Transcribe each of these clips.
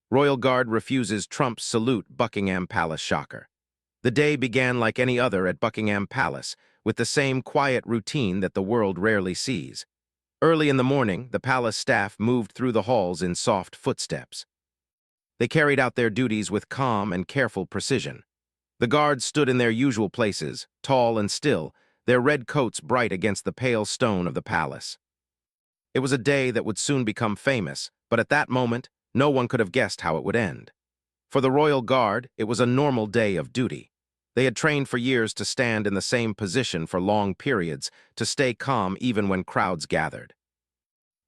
Royal Guard refuses Trump's salute Buckingham Palace shocker. The day began like any other at Buckingham Palace, with the same quiet routine that the world rarely sees. Early in the morning, the palace staff moved through the halls in soft footsteps. They carried out their duties with calm and careful precision. The guards stood in their usual places, tall and still, their red coats bright against the pale stone of the palace. It was a day that would soon become famous, but at that moment, no one could have guessed how it would end. For the Royal Guard, it was a normal day of duty. They had trained for years to stand in the same position for long periods, to stay calm even when crowds gathered.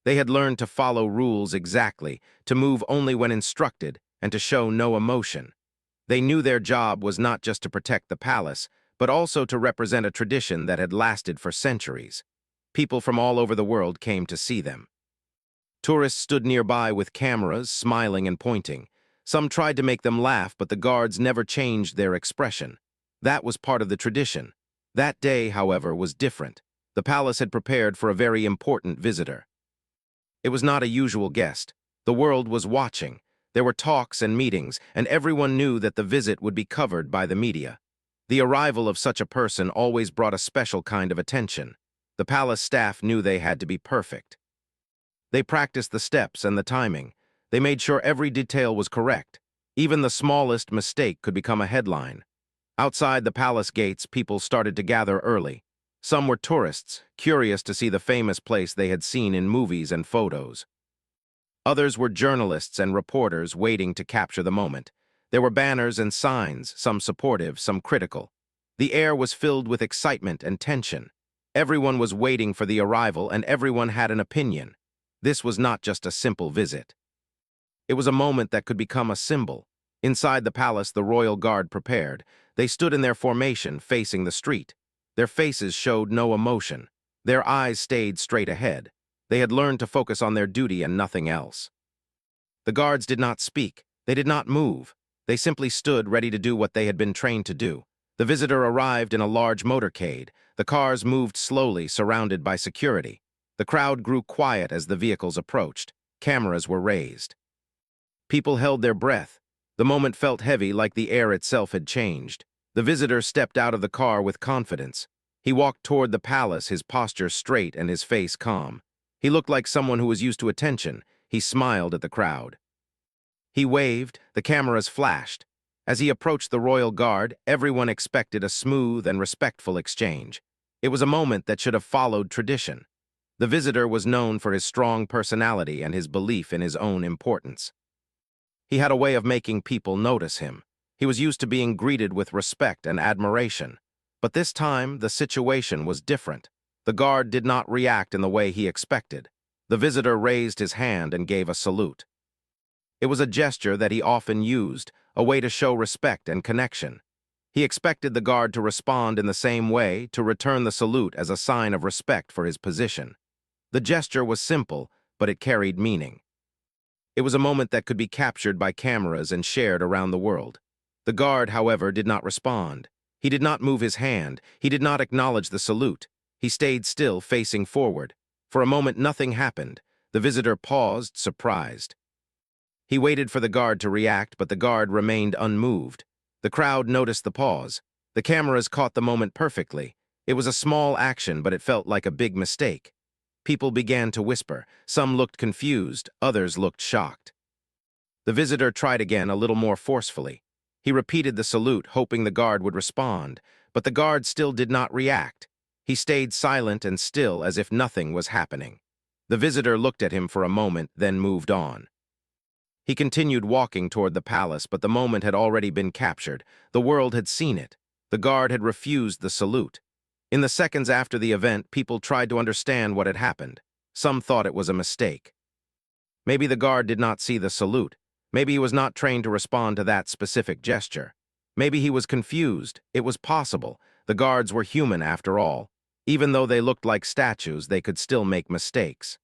They had learned to follow rules exactly, to move only when instructed, and to show no emotion. They knew their job was not just to protect the palace, but also to represent a tradition that had lasted for centuries. People from all over the world came to see them. Tourists stood nearby with cameras, smiling and pointing. Some tried to make them laugh, but the guards never changed their expression. That was part of the tradition. That day, however, was different. The palace had prepared for a very important visitor. It was not a usual guest. The world was watching. There were talks and meetings, and everyone knew that the visit would be covered by the media. The arrival of such a person always brought a special kind of attention. The palace staff knew they had to be perfect. They practiced the steps and the timing. They made sure every detail was correct. Even the smallest mistake could become a headline. Outside the palace gates, people started to gather early. Some were tourists, curious to see the famous place they had seen in movies and photos. Others were journalists and reporters waiting to capture the moment. There were banners and signs, some supportive, some critical. The air was filled with excitement and tension. Everyone was waiting for the arrival, and everyone had an opinion. This was not just a simple visit. It was a moment that could become a symbol. Inside the palace, the Royal Guard prepared. They stood in their formation, facing the street. Their faces showed no emotion. Their eyes stayed straight ahead. They had learned to focus on their duty and nothing else. The guards did not speak. They did not move. They simply stood ready to do what they had been trained to do. The visitor arrived in a large motorcade. The cars moved slowly, surrounded by security. The crowd grew quiet as the vehicles approached. Cameras were raised. People held their breath. The moment felt heavy, like the air itself had changed. The visitor stepped out of the car with confidence. He walked toward the palace, his posture straight and his face calm. He looked like someone who was used to attention. He smiled at the crowd. He waved, the cameras flashed. As he approached the Royal Guard, everyone expected a smooth and respectful exchange. It was a moment that should have followed tradition. The visitor was known for his strong personality and his belief in his own importance. He had a way of making people notice him. He was used to being greeted with respect and admiration. But this time, the situation was different. The guard did not react in the way he expected. The visitor raised his hand and gave a salute. It was a gesture that he often used, a way to show respect and connection. He expected the guard to respond in the same way, to return the salute as a sign of respect for his position. The gesture was simple, but it carried meaning. It was a moment that could be captured by cameras and shared around the world. The guard, however, did not respond. He did not move his hand. He did not acknowledge the salute. He stayed still, facing forward. For a moment, nothing happened. The visitor paused, surprised. He waited for the guard to react, but the guard remained unmoved. The crowd noticed the pause. The cameras caught the moment perfectly. It was a small action, but it felt like a big mistake. People began to whisper. Some looked confused, others looked shocked. The visitor tried again, a little more forcefully. He repeated the salute, hoping the guard would respond, but the guard still did not react. He stayed silent and still, as if nothing was happening. The visitor looked at him for a moment, then moved on. He continued walking toward the palace, but the moment had already been captured. The world had seen it. The guard had refused the salute. In the seconds after the event, people tried to understand what had happened. Some thought it was a mistake. Maybe the guard did not see the salute. Maybe he was not trained to respond to that specific gesture. Maybe he was confused. It was possible. The guards were human after all. Even though they looked like statues, they could still make mistakes.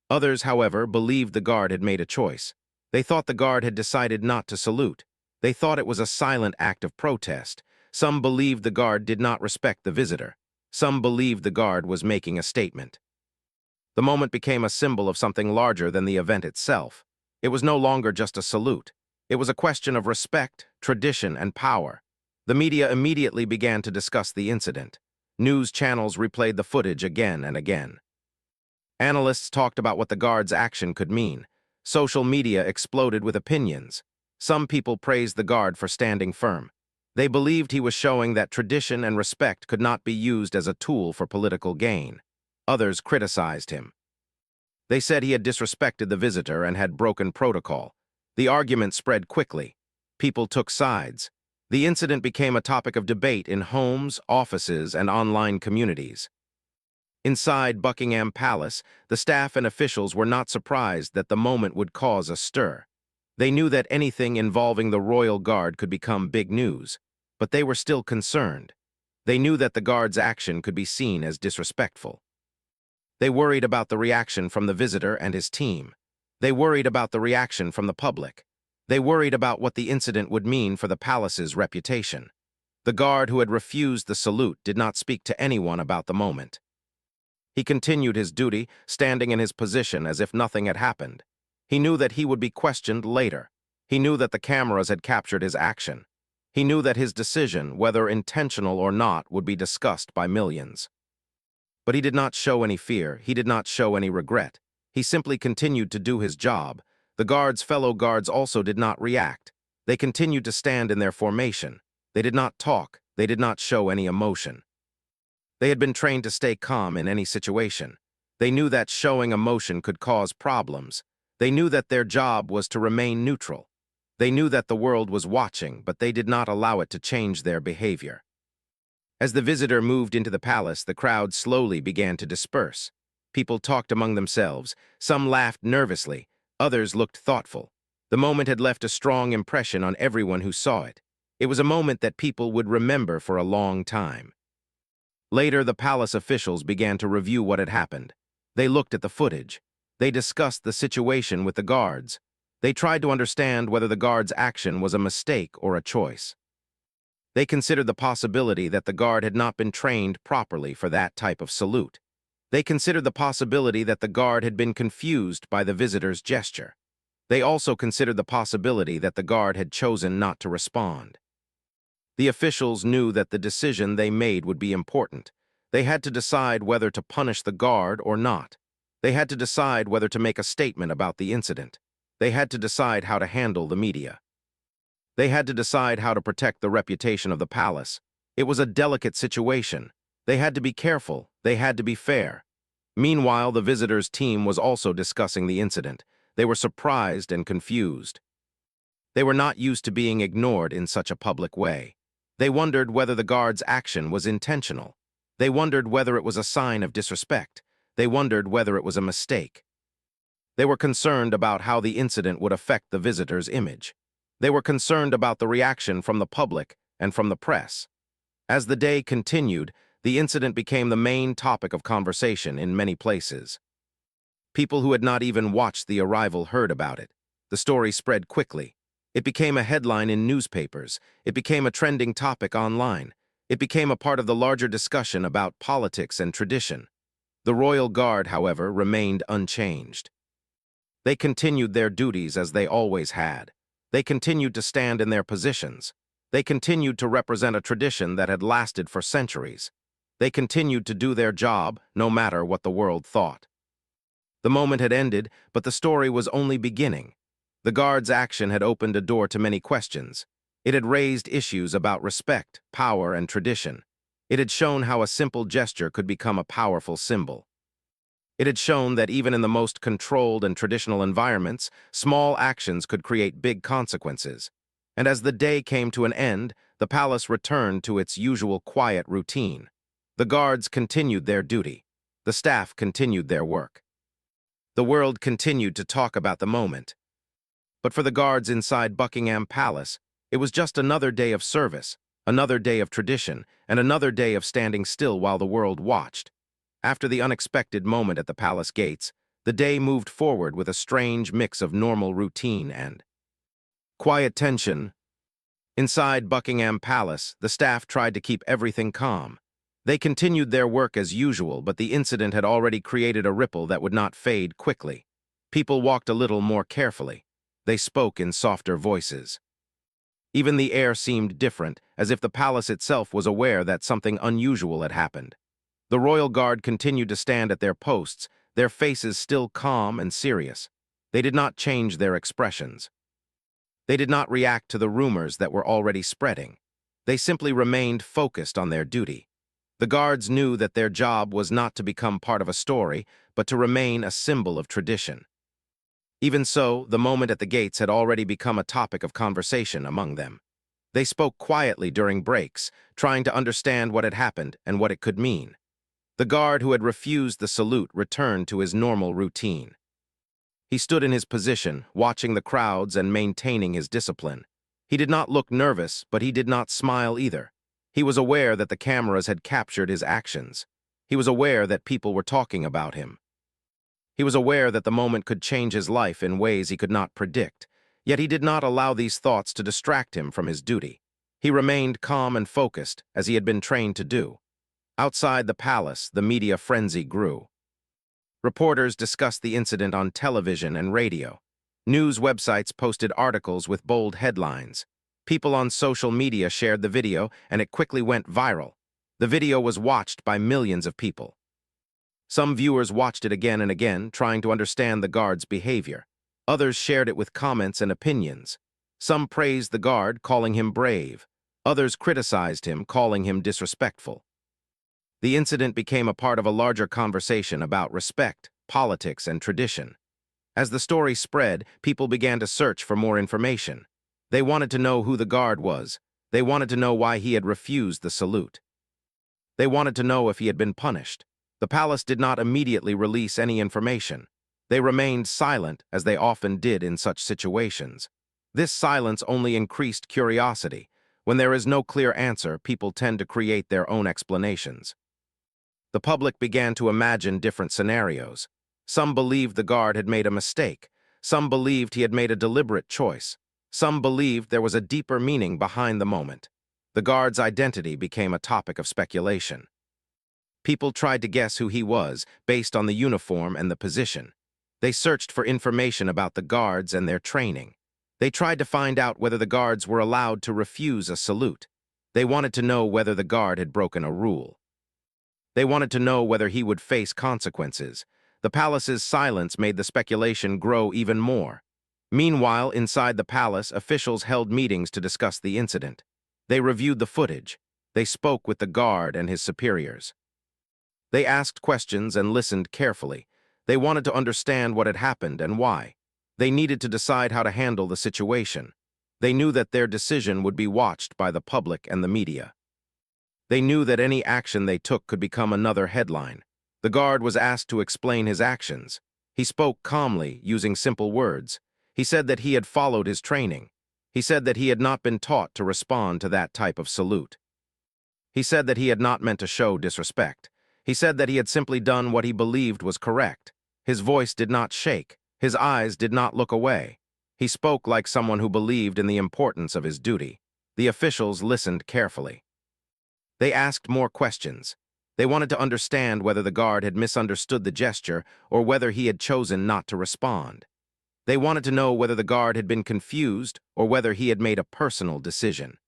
Others, however, believed the guard had made a choice. They thought the guard had decided not to salute. They thought it was a silent act of protest. Some believed the guard did not respect the visitor. Some believed the guard was making a statement. The moment became a symbol of something larger than the event itself. It was no longer just a salute. It was a question of respect, tradition, and power. The media immediately began to discuss the incident. News channels replayed the footage again and again. Analysts talked about what the guard's action could mean. Social media exploded with opinions. Some people praised the guard for standing firm. They believed he was showing that tradition and respect could not be used as a tool for political gain. Others criticized him. They said he had disrespected the visitor and had broken protocol. The argument spread quickly. People took sides. The incident became a topic of debate in homes, offices, and online communities. Inside Buckingham Palace, the staff and officials were not surprised that the moment would cause a stir. They knew that anything involving the royal guard could become big news, but they were still concerned. They knew that the guard's action could be seen as disrespectful. They worried about the reaction from the visitor and his team. They worried about the reaction from the public. They worried about what the incident would mean for the palace's reputation. The guard who had refused the salute did not speak to anyone about the moment. He continued his duty, standing in his position as if nothing had happened. He knew that he would be questioned later. He knew that the cameras had captured his action. He knew that his decision, whether intentional or not, would be discussed by millions. But he did not show any fear. He did not show any regret. He simply continued to do his job. The guard's fellow guards also did not react. They continued to stand in their formation. They did not talk. They did not show any emotion. They had been trained to stay calm in any situation. They knew that showing emotion could cause problems. They knew that their job was to remain neutral. They knew that the world was watching, but they did not allow it to change their behavior. As the visitor moved into the palace, the crowd slowly began to disperse. People talked among themselves. Some laughed nervously. Others looked thoughtful. The moment had left a strong impression on everyone who saw it. It was a moment that people would remember for a long time. Later, the palace officials began to review what had happened. They looked at the footage. They discussed the situation with the guards. They tried to understand whether the guard's action was a mistake or a choice. They considered the possibility that the guard had not been trained properly for that type of salute. They considered the possibility that the guard had been confused by the visitor's gesture. They also considered the possibility that the guard had chosen not to respond. The officials knew that the decision they made would be important. They had to decide whether to punish the guard or not. They had to decide whether to make a statement about the incident. They had to decide how to handle the media. They had to decide how to protect the reputation of the palace. It was a delicate situation. They had to be careful. They had to be fair. Meanwhile, the visitors' team was also discussing the incident. They were surprised and confused. They were not used to being ignored in such a public way. They wondered whether the guard's action was intentional. They wondered whether it was a sign of disrespect. They wondered whether it was a mistake. They were concerned about how the incident would affect the visitor's image. They were concerned about the reaction from the public and from the press. As the day continued, the incident became the main topic of conversation in many places. People who had not even watched the arrival heard about it. The story spread quickly. It became a headline in newspapers. It became a trending topic online. It became a part of the larger discussion about politics and tradition. The royal guard, however, remained unchanged. They continued their duties as they always had. They continued to stand in their positions. They continued to represent a tradition that had lasted for centuries. They continued to do their job, no matter what the world thought. The moment had ended, but the story was only beginning. The guard's action had opened a door to many questions. It had raised issues about respect, power, and tradition. It had shown how a simple gesture could become a powerful symbol. It had shown that even in the most controlled and traditional environments, small actions could create big consequences. And as the day came to an end, the palace returned to its usual quiet routine. The guards continued their duty. The staff continued their work. The world continued to talk about the moment. But for the guards inside Buckingham Palace, it was just another day of service, another day of tradition, and another day of standing still while the world watched. After the unexpected moment at the palace gates, the day moved forward with a strange mix of normal routine and quiet tension. Inside Buckingham Palace, the staff tried to keep everything calm. They continued their work as usual, but the incident had already created a ripple that would not fade quickly. People walked a little more carefully. They spoke in softer voices. Even the air seemed different, as if the palace itself was aware that something unusual had happened. The royal guard continued to stand at their posts, their faces still calm and serious. They did not change their expressions. They did not react to the rumors that were already spreading. They simply remained focused on their duty. The guards knew that their job was not to become part of a story, but to remain a symbol of tradition. Even so, the moment at the gates had already become a topic of conversation among them. They spoke quietly during breaks, trying to understand what had happened and what it could mean. The guard who had refused the salute returned to his normal routine. He stood in his position, watching the crowds and maintaining his discipline. He did not look nervous, but he did not smile either. He was aware that the cameras had captured his actions. He was aware that people were talking about him. He was aware that the moment could change his life in ways he could not predict, yet he did not allow these thoughts to distract him from his duty. He remained calm and focused, as he had been trained to do. Outside the palace, the media frenzy grew. Reporters discussed the incident on television and radio. News websites posted articles with bold headlines. People on social media shared the video, and it quickly went viral. The video was watched by millions of people. Some viewers watched it again and again, trying to understand the guard's behavior. Others shared it with comments and opinions. Some praised the guard, calling him brave. Others criticized him, calling him disrespectful. The incident became a part of a larger conversation about respect, politics, and tradition. As the story spread, people began to search for more information. They wanted to know who the guard was. They wanted to know why he had refused the salute. They wanted to know if he had been punished. The palace did not immediately release any information. They remained silent, as they often did in such situations. This silence only increased curiosity. When there is no clear answer, people tend to create their own explanations. The public began to imagine different scenarios. Some believed the guard had made a mistake. Some believed he had made a deliberate choice. Some believed there was a deeper meaning behind the moment. The guard's identity became a topic of speculation. People tried to guess who he was based on the uniform and the position. They searched for information about the guards and their training. They tried to find out whether the guards were allowed to refuse a salute. They wanted to know whether the guard had broken a rule. They wanted to know whether he would face consequences. The palace's silence made the speculation grow even more. Meanwhile, inside the palace, officials held meetings to discuss the incident. They reviewed the footage. They spoke with the guard and his superiors. They asked questions and listened carefully. They wanted to understand what had happened and why. They needed to decide how to handle the situation. They knew that their decision would be watched by the public and the media. They knew that any action they took could become another headline. The guard was asked to explain his actions. He spoke calmly, using simple words. He said that he had followed his training. He said that he had not been taught to respond to that type of salute. He said that he had not meant to show disrespect. He said that he had simply done what he believed was correct. His voice did not shake. His eyes did not look away. He spoke like someone who believed in the importance of his duty. The officials listened carefully. They asked more questions. They wanted to understand whether the guard had misunderstood the gesture or whether he had chosen not to respond. They wanted to know whether the guard had been confused or whether he had made a personal decision.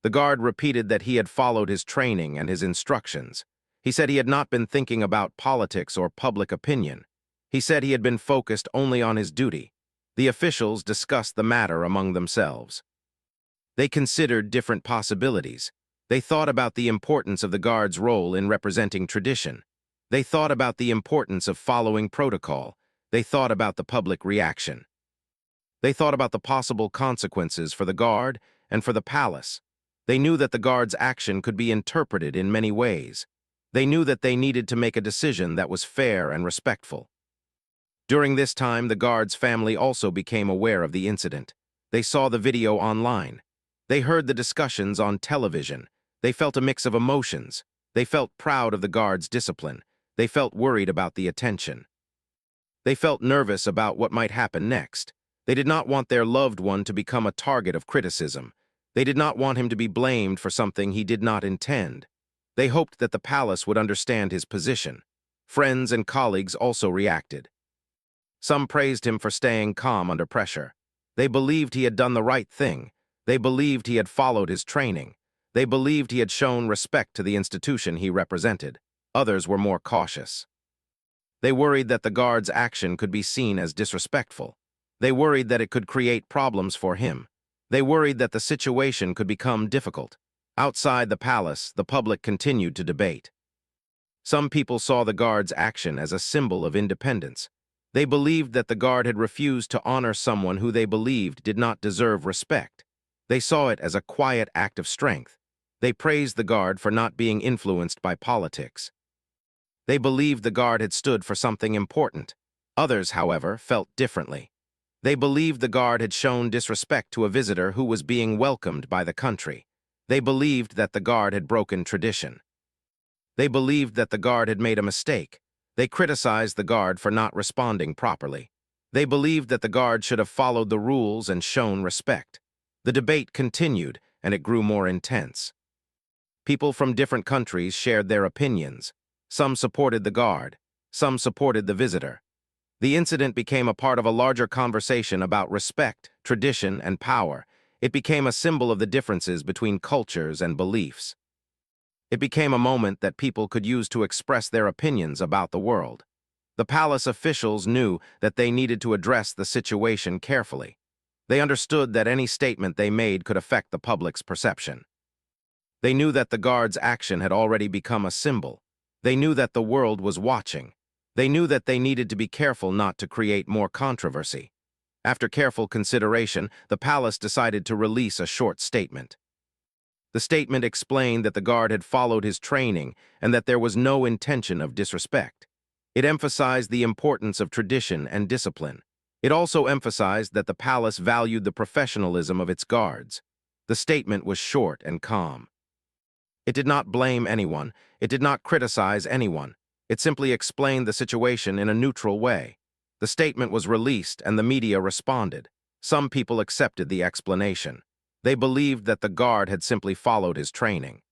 The guard repeated that he had followed his training and his instructions. He said he had not been thinking about politics or public opinion. He said he had been focused only on his duty. The officials discussed the matter among themselves. They considered different possibilities. They thought about the importance of the guard's role in representing tradition. They thought about the importance of following protocol. They thought about the public reaction. They thought about the possible consequences for the guard and for the palace. They knew that the guard's action could be interpreted in many ways. They knew that they needed to make a decision that was fair and respectful. During this time, the guard's family also became aware of the incident. They saw the video online. They heard the discussions on television. They felt a mix of emotions. They felt proud of the guard's discipline. They felt worried about the attention. They felt nervous about what might happen next. They did not want their loved one to become a target of criticism. They did not want him to be blamed for something he did not intend. They hoped that the palace would understand his position. Friends and colleagues also reacted. Some praised him for staying calm under pressure. They believed he had done the right thing. They believed he had followed his training. They believed he had shown respect to the institution he represented. Others were more cautious. They worried that the guard's action could be seen as disrespectful. They worried that it could create problems for him. They worried that the situation could become difficult. Outside the palace, the public continued to debate. Some people saw the guard's action as a symbol of independence. They believed that the guard had refused to honor someone who they believed did not deserve respect. They saw it as a quiet act of strength. They praised the guard for not being influenced by politics. They believed the guard had stood for something important. Others, however, felt differently. They believed the guard had shown disrespect to a visitor who was being welcomed by the country. They believed that the guard had broken tradition. They believed that the guard had made a mistake. They criticized the guard for not responding properly. They believed that the guard should have followed the rules and shown respect. The debate continued, and it grew more intense. People from different countries shared their opinions. Some supported the guard. Some supported the visitor. The incident became a part of a larger conversation about respect, tradition, and power. It became a symbol of the differences between cultures and beliefs. It became a moment that people could use to express their opinions about the world. The palace officials knew that they needed to address the situation carefully. They understood that any statement they made could affect the public's perception. They knew that the guard's action had already become a symbol. They knew that the world was watching. They knew that they needed to be careful not to create more controversy. After careful consideration, the palace decided to release a short statement. The statement explained that the guard had followed his training and that there was no intention of disrespect. It emphasized the importance of tradition and discipline. It also emphasized that the palace valued the professionalism of its guards. The statement was short and calm. It did not blame anyone. It did not criticize anyone. It simply explained the situation in a neutral way. The statement was released and the media responded. Some people accepted the explanation. They believed that the guard had simply followed his training.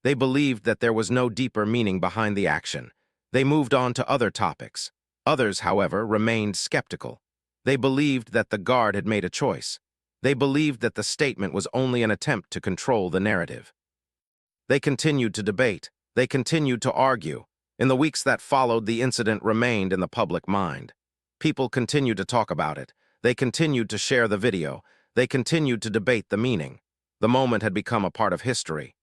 They believed that there was no deeper meaning behind the action. They moved on to other topics. Others, however, remained skeptical. They believed that the guard had made a choice. They believed that the statement was only an attempt to control the narrative. They continued to debate. They continued to argue. In the weeks that followed, the incident remained in the public mind. People continued to talk about it. They continued to share the video. They continued to debate the meaning. The moment had become a part of history.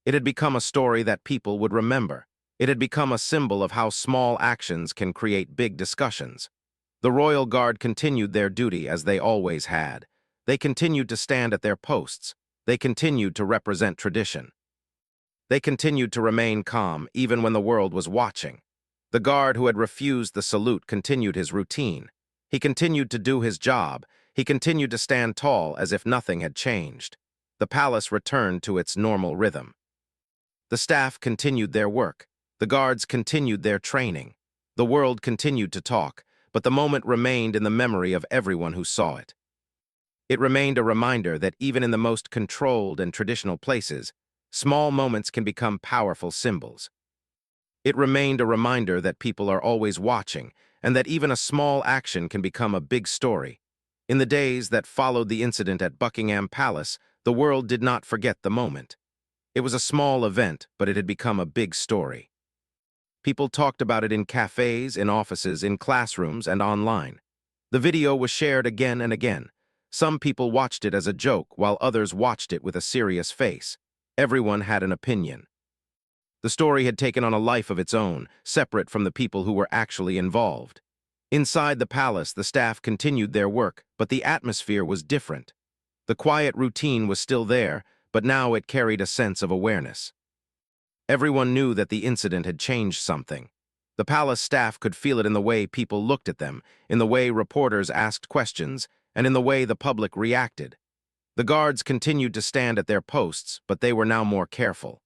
It had become a story that people would remember. It had become a symbol of how small actions can create big discussions. The royal guard continued their duty as they always had. They continued to stand at their posts. They continued to represent tradition. They continued to remain calm even when the world was watching. The guard who had refused the salute continued his routine. He continued to do his job. He continued to stand tall as if nothing had changed. The palace returned to its normal rhythm. The staff continued their work. The guards continued their training. The world continued to talk, but the moment remained in the memory of everyone who saw it. It remained a reminder that even in the most controlled and traditional places, small moments can become powerful symbols. It remained a reminder that people are always watching, and that even a small action can become a big story. In the days that followed the incident at Buckingham Palace, the world did not forget the moment. It was a small event, but it had become a big story. People talked about it in cafes, in offices, in classrooms, and online. The video was shared again and again. Some people watched it as a joke, while others watched it with a serious face. Everyone had an opinion. The story had taken on a life of its own, separate from the people who were actually involved. Inside the palace, the staff continued their work, but the atmosphere was different. The quiet routine was still there, but now it carried a sense of awareness. Everyone knew that the incident had changed something. The palace staff could feel it in the way people looked at them, in the way reporters asked questions, and in the way the public reacted. The guards continued to stand at their posts, but they were now more careful.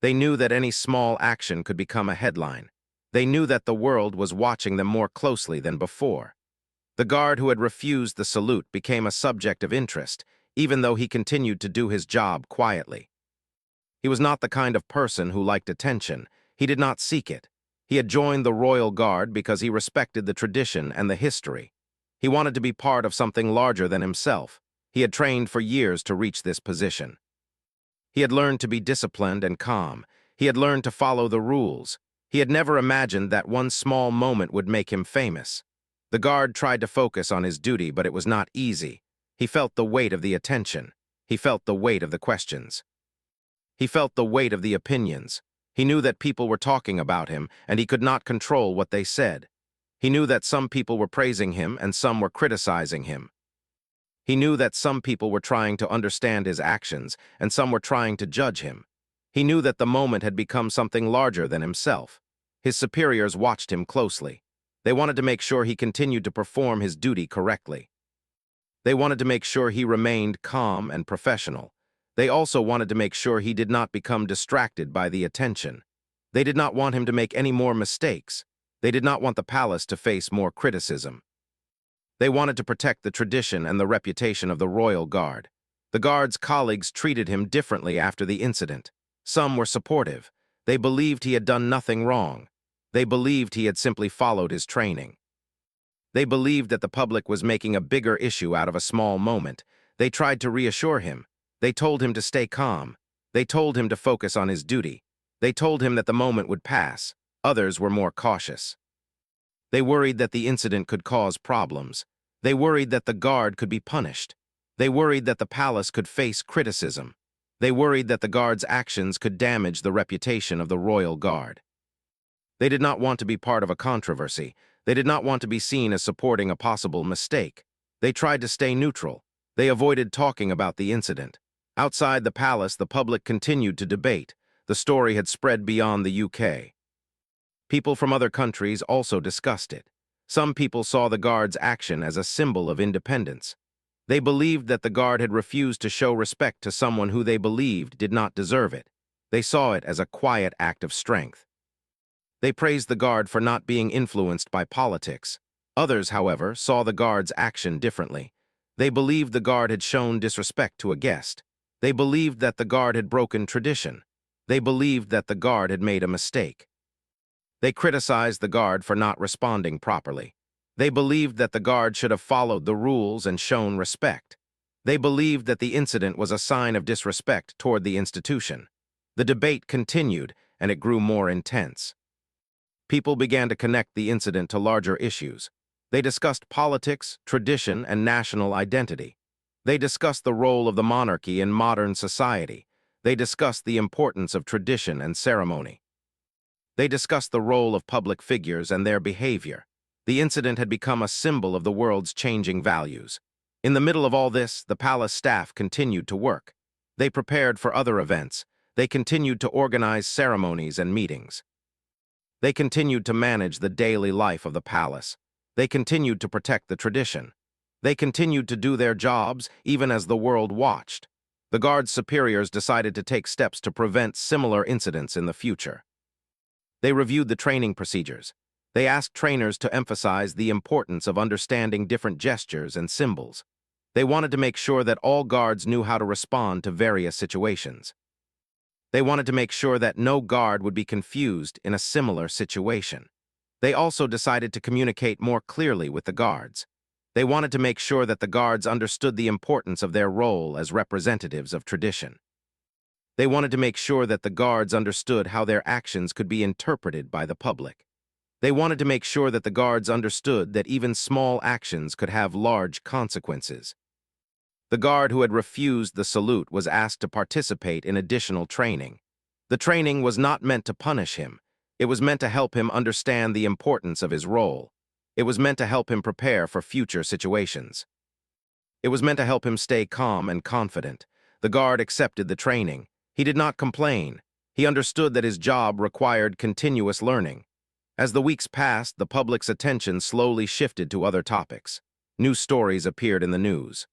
They knew that any small action could become a headline. They knew that the world was watching them more closely than before. The guard who had refused the salute became a subject of interest, even though he continued to do his job quietly. He was not the kind of person who liked attention. He did not seek it. He had joined the royal guard because he respected the tradition and the history. He wanted to be part of something larger than himself. He had trained for years to reach this position. He had learned to be disciplined and calm. He had learned to follow the rules. He had never imagined that one small moment would make him famous. The guard tried to focus on his duty, but it was not easy. He felt the weight of the attention. He felt the weight of the questions. He felt the weight of the opinions. He knew that people were talking about him, and he could not control what they said. He knew that some people were praising him and some were criticizing him. He knew that some people were trying to understand his actions and some were trying to judge him. He knew that the moment had become something larger than himself. His superiors watched him closely. They wanted to make sure he continued to perform his duty correctly. They wanted to make sure he remained calm and professional. They also wanted to make sure he did not become distracted by the attention. They did not want him to make any more mistakes. They did not want the palace to face more criticism. They wanted to protect the tradition and the reputation of the royal guard. The guard's colleagues treated him differently after the incident. Some were supportive. They believed he had done nothing wrong. They believed he had simply followed his training. They believed that the public was making a bigger issue out of a small moment. They tried to reassure him. They told him to stay calm. They told him to focus on his duty. They told him that the moment would pass. Others were more cautious. They worried that the incident could cause problems. They worried that the guard could be punished. They worried that the palace could face criticism. They worried that the guard's actions could damage the reputation of the royal guard. They did not want to be part of a controversy. They did not want to be seen as supporting a possible mistake. They tried to stay neutral. They avoided talking about the incident. Outside the palace, the public continued to debate. The story had spread beyond the UK. People from other countries also discussed it. Some people saw the guard's action as a symbol of independence. They believed that the guard had refused to show respect to someone who they believed did not deserve it. They saw it as a quiet act of strength. They praised the guard for not being influenced by politics. Others, however, saw the guard's action differently. They believed the guard had shown disrespect to a guest. They believed that the guard had broken tradition. They believed that the guard had made a mistake. They criticized the guard for not responding properly. They believed that the guard should have followed the rules and shown respect. They believed that the incident was a sign of disrespect toward the institution. The debate continued, and it grew more intense. People began to connect the incident to larger issues. They discussed politics, tradition, and national identity. They discussed the role of the monarchy in modern society. They discussed the importance of tradition and ceremony. They discussed the role of public figures and their behavior. The incident had become a symbol of the world's changing values. In the middle of all this, the palace staff continued to work. They prepared for other events. They continued to organize ceremonies and meetings. They continued to manage the daily life of the palace. They continued to protect the tradition. They continued to do their jobs even as the world watched. The guard's superiors decided to take steps to prevent similar incidents in the future. They reviewed the training procedures. They asked trainers to emphasize the importance of understanding different gestures and symbols. They wanted to make sure that all guards knew how to respond to various situations. They wanted to make sure that no guard would be confused in a similar situation. They also decided to communicate more clearly with the guards. They wanted to make sure that the guards understood the importance of their role as representatives of tradition. They wanted to make sure that the guards understood how their actions could be interpreted by the public. They wanted to make sure that the guards understood that even small actions could have large consequences. The guard who had refused the salute was asked to participate in additional training. The training was not meant to punish him. It was meant to help him understand the importance of his role. It was meant to help him prepare for future situations. It was meant to help him stay calm and confident. The guard accepted the training. He did not complain. He understood that his job required continuous learning. As the weeks passed, the public's attention slowly shifted to other topics. New stories appeared in the news.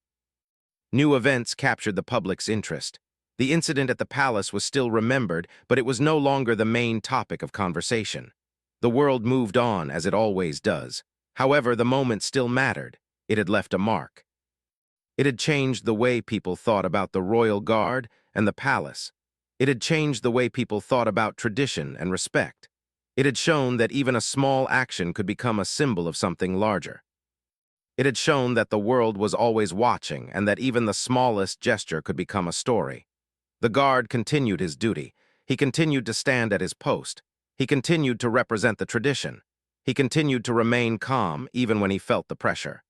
New events captured the public's interest. The incident at the palace was still remembered, but it was no longer the main topic of conversation. The world moved on, as it always does. However, the moment still mattered. It had left a mark. It had changed the way people thought about the royal guard and the palace. It had changed the way people thought about tradition and respect. It had shown that even a small action could become a symbol of something larger. It had shown that the world was always watching and that even the smallest gesture could become a story. The guard continued his duty. He continued to stand at his post. He continued to represent the tradition. He continued to remain calm even when he felt the pressure.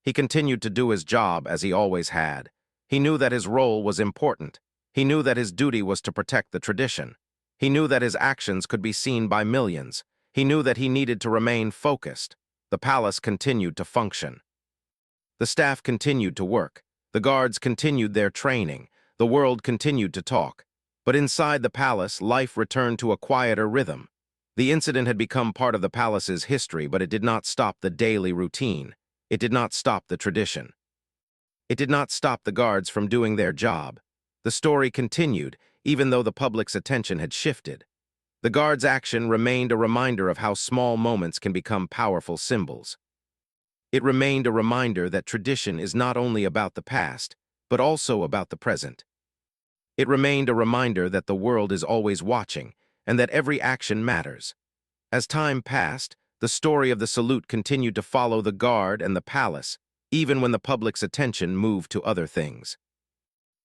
He continued to do his job as he always had. He knew that his role was important. He knew that his duty was to protect the tradition. He knew that his actions could be seen by millions. He knew that he needed to remain focused. The palace continued to function. The staff continued to work. The guards continued their training. The world continued to talk. But inside the palace, life returned to a quieter rhythm. The incident had become part of the palace's history, but it did not stop the daily routine. It did not stop the tradition. It did not stop the guards from doing their job. The story continued, even though the public's attention had shifted. The guards' action remained a reminder of how small moments can become powerful symbols. It remained a reminder that tradition is not only about the past, but also about the present. It remained a reminder that the world is always watching, and that every action matters. As time passed, the story of the salute continued to follow the guard and the palace, even when the public's attention moved to other things.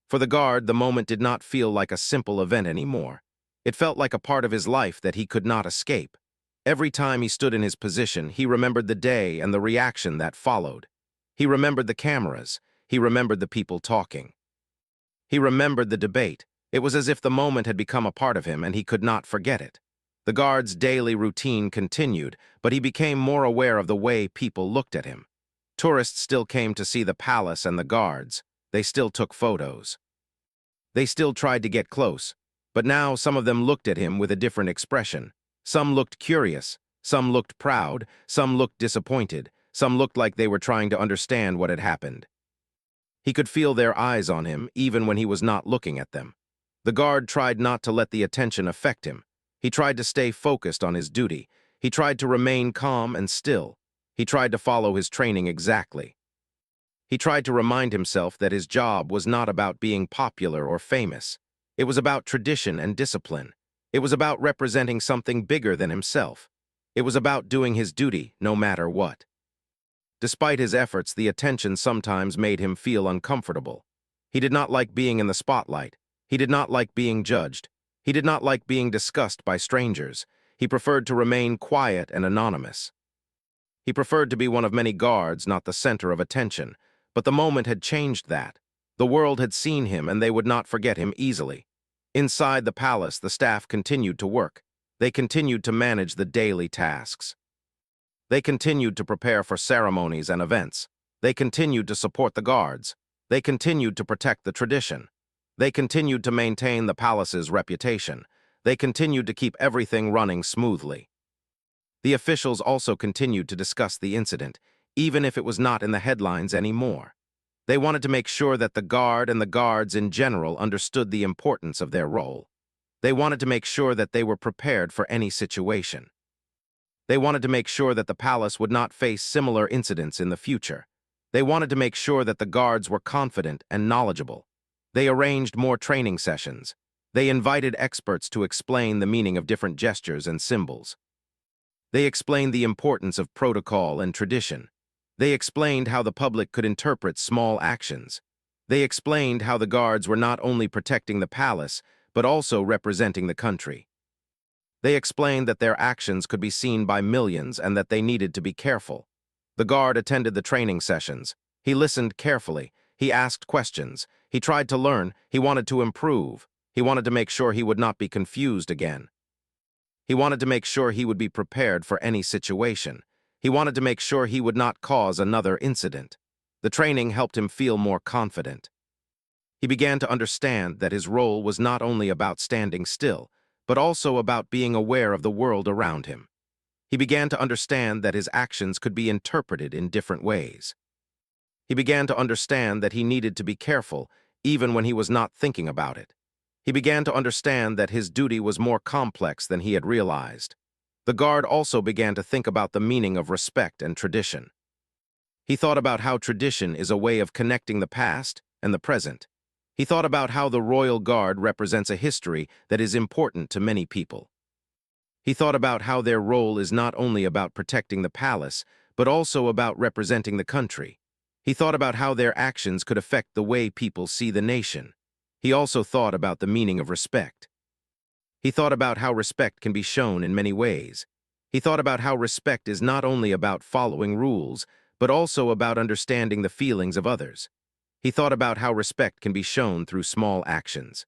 For the guard, the moment did not feel like a simple event anymore. It felt like a part of his life that he could not escape. Every time he stood in his position, he remembered the day and the reaction that followed. He remembered the cameras. He remembered the people talking. He remembered the debate. It was as if the moment had become a part of him and he could not forget it. The guard's daily routine continued, but he became more aware of the way people looked at him. Tourists still came to see the palace and the guards. They still took photos. They still tried to get close, but now some of them looked at him with a different expression. Some looked curious, some looked proud, some looked disappointed, some looked like they were trying to understand what had happened. He could feel their eyes on him even when he was not looking at them. The guard tried not to let the attention affect him. He tried to stay focused on his duty. He tried to remain calm and still. He tried to follow his training exactly. He tried to remind himself that his job was not about being popular or famous. It was about tradition and discipline. It was about representing something bigger than himself. It was about doing his duty no matter what. Despite his efforts, the attention sometimes made him feel uncomfortable. He did not like being in the spotlight. He did not like being judged. He did not like being discussed by strangers. He preferred to remain quiet and anonymous. He preferred to be one of many guards, not the center of attention. But the moment had changed that. The world had seen him, and they would not forget him easily. Inside the palace, the staff continued to work. They continued to manage the daily tasks. They continued to prepare for ceremonies and events. They continued to support the guards. They continued to protect the tradition. They continued to maintain the palace's reputation. They continued to keep everything running smoothly. The officials also continued to discuss the incident, even if it was not in the headlines anymore. They wanted to make sure that the guard and the guards in general understood the importance of their role. They wanted to make sure that they were prepared for any situation. They wanted to make sure that the palace would not face similar incidents in the future. They wanted to make sure that the guards were confident and knowledgeable. They arranged more training sessions. They invited experts to explain the meaning of different gestures and symbols. They explained the importance of protocol and tradition. They explained how the public could interpret small actions. They explained how the guards were not only protecting the palace, but also representing the country. They explained that their actions could be seen by millions and that they needed to be careful. The guard attended the training sessions. He listened carefully. He asked questions. He tried to learn. He wanted to improve. He wanted to make sure he would not be confused again. He wanted to make sure he would be prepared for any situation. He wanted to make sure he would not cause another incident. The training helped him feel more confident. He began to understand that his role was not only about standing still, but also about being aware of the world around him. He began to understand that his actions could be interpreted in different ways. He began to understand that he needed to be careful, even when he was not thinking about it. He began to understand that his duty was more complex than he had realized. The guard also began to think about the meaning of respect and tradition. He thought about how tradition is a way of connecting the past and the present. He thought about how the royal guard represents a history that is important to many people. He thought about how their role is not only about protecting the palace, but also about representing the country. He thought about how their actions could affect the way people see the nation. He also thought about the meaning of respect. He thought about how respect can be shown in many ways. He thought about how respect is not only about following rules, but also about understanding the feelings of others. He thought about how respect can be shown through small actions.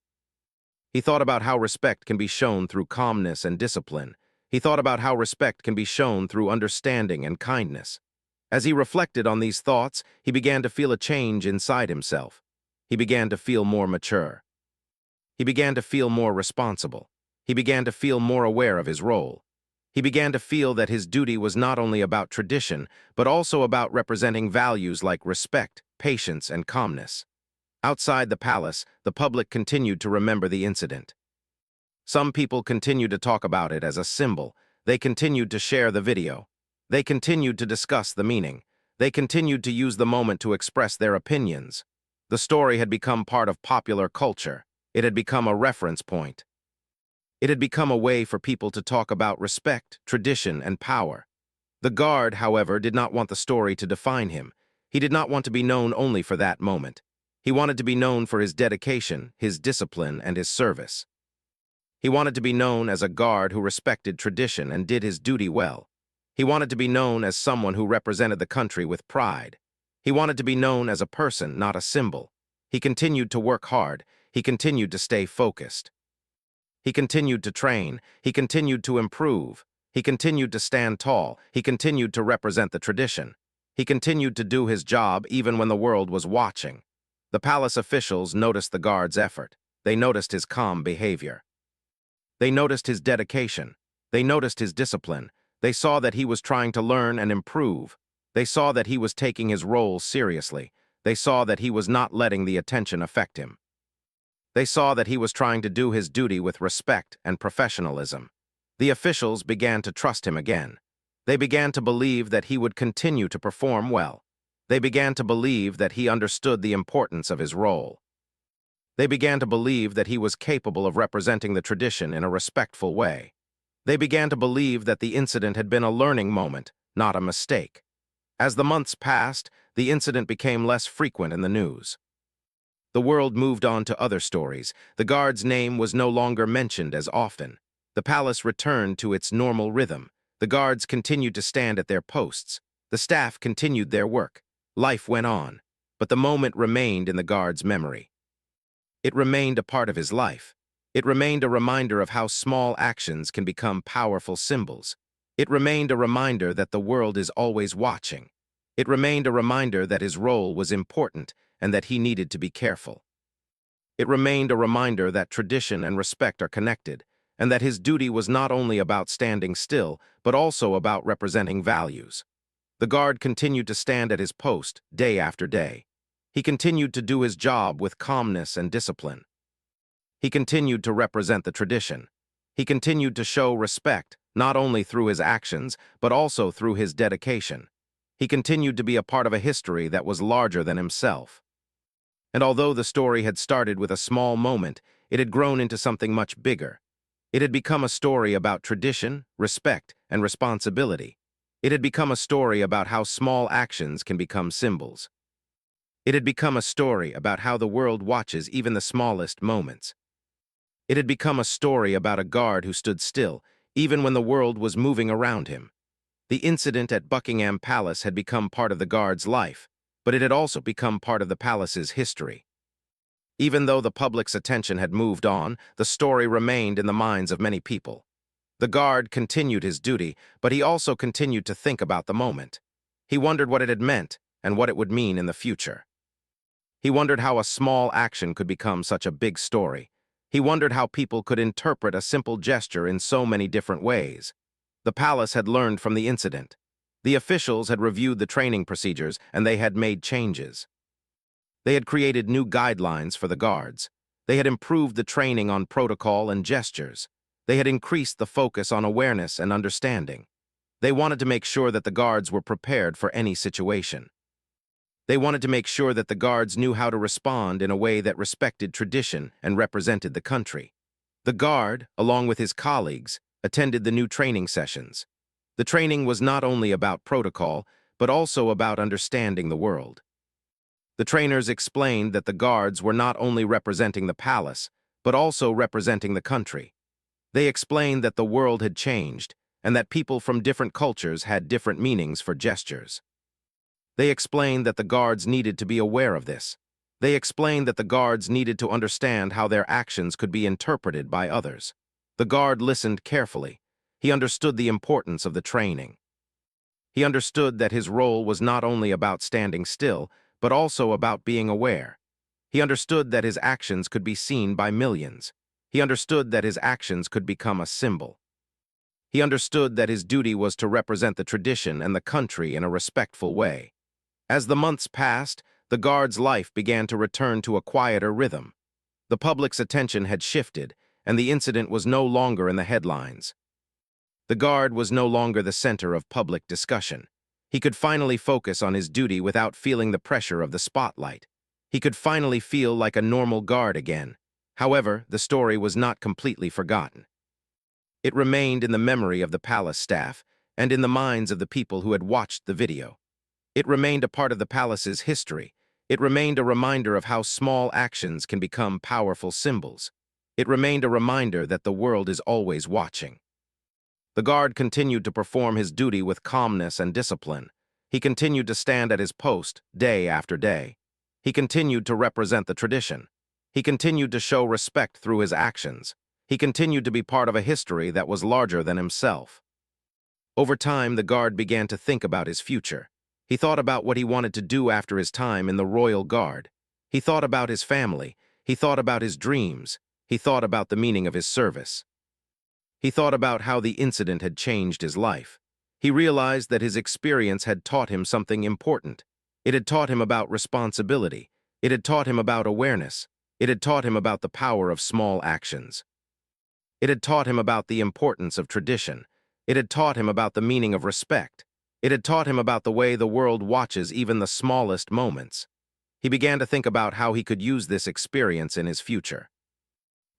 He thought about how respect can be shown through calmness and discipline. He thought about how respect can be shown through understanding and kindness. As he reflected on these thoughts, he began to feel a change inside himself. He began to feel more mature. He began to feel more responsible. He began to feel more aware of his role. He began to feel that his duty was not only about tradition, but also about representing values like respect, patience, and calmness. Outside the palace, the public continued to remember the incident. Some people continued to talk about it as a symbol. They continued to share the video. They continued to discuss the meaning. They continued to use the moment to express their opinions. The story had become part of popular culture. It had become a reference point. It had become a way for people to talk about respect, tradition, and power. The guard, however, did not want the story to define him. He did not want to be known only for that moment. He wanted to be known for his dedication, his discipline, and his service. He wanted to be known as a guard who respected tradition and did his duty well. He wanted to be known as someone who represented the country with pride. He wanted to be known as a person, not a symbol. He continued to work hard. He continued to stay focused. He continued to train. He continued to improve. He continued to stand tall. He continued to represent the tradition. He continued to do his job even when the world was watching. The palace officials noticed the guard's effort. They noticed his calm behavior. They noticed his dedication. They noticed his discipline. They saw that he was trying to learn and improve. They saw that he was taking his role seriously. They saw that he was not letting the attention affect him. They saw that he was trying to do his duty with respect and professionalism. The officials began to trust him again. They began to believe that he would continue to perform well. They began to believe that he understood the importance of his role. They began to believe that he was capable of representing the tradition in a respectful way. They began to believe that the incident had been a learning moment, not a mistake. As the months passed, the incident became less frequent in the news. The world moved on to other stories. The guard's name was no longer mentioned as often. The palace returned to its normal rhythm. The guards continued to stand at their posts. The staff continued their work. Life went on, but the moment remained in the guard's memory. It remained a part of his life. It remained a reminder of how small actions can become powerful symbols. It remained a reminder that the world is always watching. It remained a reminder that his role was important and that he needed to be careful. It remained a reminder that tradition and respect are connected, and that his duty was not only about standing still, but also about representing values. The guard continued to stand at his post day after day. He continued to do his job with calmness and discipline. He continued to represent the tradition. He continued to show respect, not only through his actions, but also through his dedication. He continued to be a part of a history that was larger than himself. And although the story had started with a small moment, it had grown into something much bigger. It had become a story about tradition, respect, and responsibility. It had become a story about how small actions can become symbols. It had become a story about how the world watches even the smallest moments. It had become a story about a guard who stood still, even when the world was moving around him. The incident at Buckingham Palace had become part of the guard's life, but it had also become part of the palace's history. Even though the public's attention had moved on, the story remained in the minds of many people. The guard continued his duty, but he also continued to think about the moment. He wondered what it had meant and what it would mean in the future. He wondered how a small action could become such a big story. He wondered how people could interpret a simple gesture in so many different ways. The palace had learned from the incident. The officials had reviewed the training procedures and they had made changes. They had created new guidelines for the guards. They had improved the training on protocol and gestures. They had increased the focus on awareness and understanding. They wanted to make sure that the guards were prepared for any situation. They wanted to make sure that the guards knew how to respond in a way that respected tradition and represented the country. The guard, along with his colleagues, attended the new training sessions. The training was not only about protocol, but also about understanding the world. The trainers explained that the guards were not only representing the palace, but also representing the country. They explained that the world had changed, and that people from different cultures had different meanings for gestures. They explained that the guards needed to be aware of this. They explained that the guards needed to understand how their actions could be interpreted by others. The guard listened carefully. He understood the importance of the training. He understood that his role was not only about standing still, but also about being aware. He understood that his actions could be seen by millions. He understood that his actions could become a symbol. He understood that his duty was to represent the tradition and the country in a respectful way. As the months passed, the guard's life began to return to a quieter rhythm. The public's attention had shifted, and the incident was no longer in the headlines. The guard was no longer the center of public discussion. He could finally focus on his duty without feeling the pressure of the spotlight. He could finally feel like a normal guard again. However, the story was not completely forgotten. It remained in the memory of the palace staff and in the minds of the people who had watched the video. It remained a part of the palace's history. It remained a reminder of how small actions can become powerful symbols. It remained a reminder that the world is always watching. The guard continued to perform his duty with calmness and discipline. He continued to stand at his post day after day. He continued to represent the tradition. He continued to show respect through his actions. He continued to be part of a history that was larger than himself. Over time, the guard began to think about his future. He thought about what he wanted to do after his time in the royal guard. He thought about his family. He thought about his dreams. He thought about the meaning of his service. He thought about how the incident had changed his life. He realized that his experience had taught him something important. It had taught him about responsibility. It had taught him about awareness. It had taught him about the power of small actions. It had taught him about the importance of tradition. It had taught him about the meaning of respect. It had taught him about the way the world watches even the smallest moments. He began to think about how he could use this experience in his future.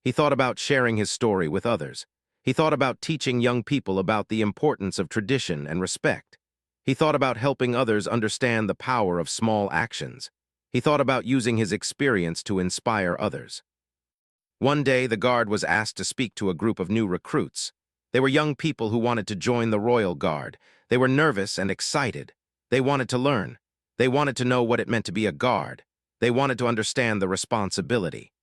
He thought about sharing his story with others. He thought about teaching young people about the importance of tradition and respect. He thought about helping others understand the power of small actions. He thought about using his experience to inspire others. One day, the guard was asked to speak to a group of new recruits. They were young people who wanted to join the Royal Guard. They were nervous and excited. They wanted to learn. They wanted to know what it meant to be a guard. They wanted to understand the responsibility.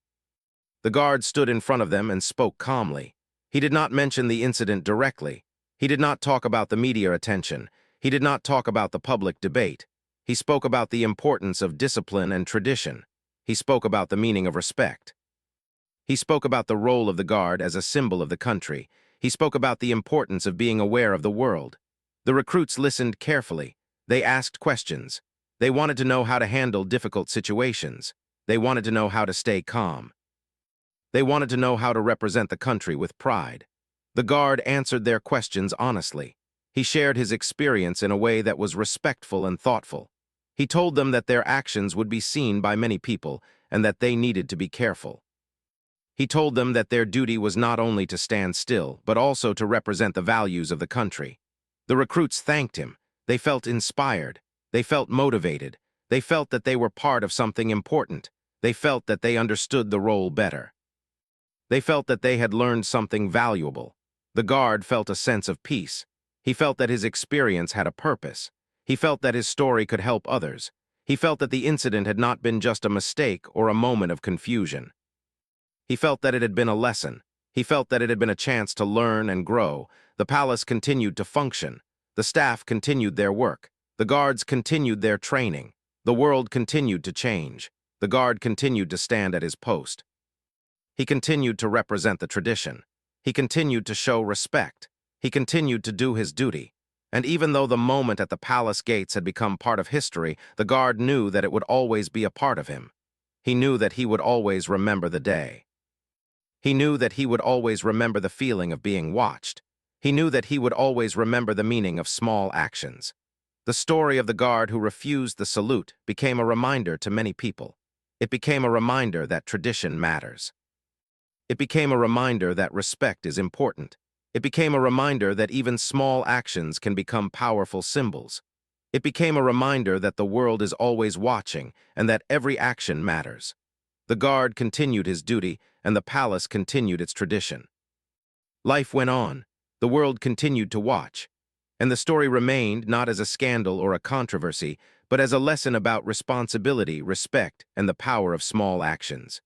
The guard stood in front of them and spoke calmly. He did not mention the incident directly. He did not talk about the media attention. He did not talk about the public debate. He spoke about the importance of discipline and tradition. He spoke about the meaning of respect. He spoke about the role of the guard as a symbol of the country. He spoke about the importance of being aware of the world. The recruits listened carefully. They asked questions. They wanted to know how to handle difficult situations. They wanted to know how to stay calm. They wanted to know how to represent the country with pride. The guard answered their questions honestly. He shared his experience in a way that was respectful and thoughtful. He told them that their actions would be seen by many people and that they needed to be careful. He told them that their duty was not only to stand still, but also to represent the values of the country. The recruits thanked him. They felt inspired. They felt motivated. They felt that they were part of something important. They felt that they understood the role better. They felt that they had learned something valuable. The guard felt a sense of peace. He felt that his experience had a purpose. He felt that his story could help others. He felt that the incident had not been just a mistake or a moment of confusion. He felt that it had been a lesson. He felt that it had been a chance to learn and grow. The palace continued to function. The staff continued their work. The guards continued their training. The world continued to change. The guard continued to stand at his post. He continued to represent the tradition. He continued to show respect. He continued to do his duty. And even though the moment at the palace gates had become part of history, the guard knew that it would always be a part of him. He knew that he would always remember the day. He knew that he would always remember the feeling of being watched. He knew that he would always remember the meaning of small actions. The story of the guard who refused the salute became a reminder to many people. It became a reminder that tradition matters. It became a reminder that respect is important. It became a reminder that even small actions can become powerful symbols. It became a reminder that the world is always watching and that every action matters. The guard continued his duty, and the palace continued its tradition. Life went on. The world continued to watch. And the story remained not as a scandal or a controversy, but as a lesson about responsibility, respect, and the power of small actions.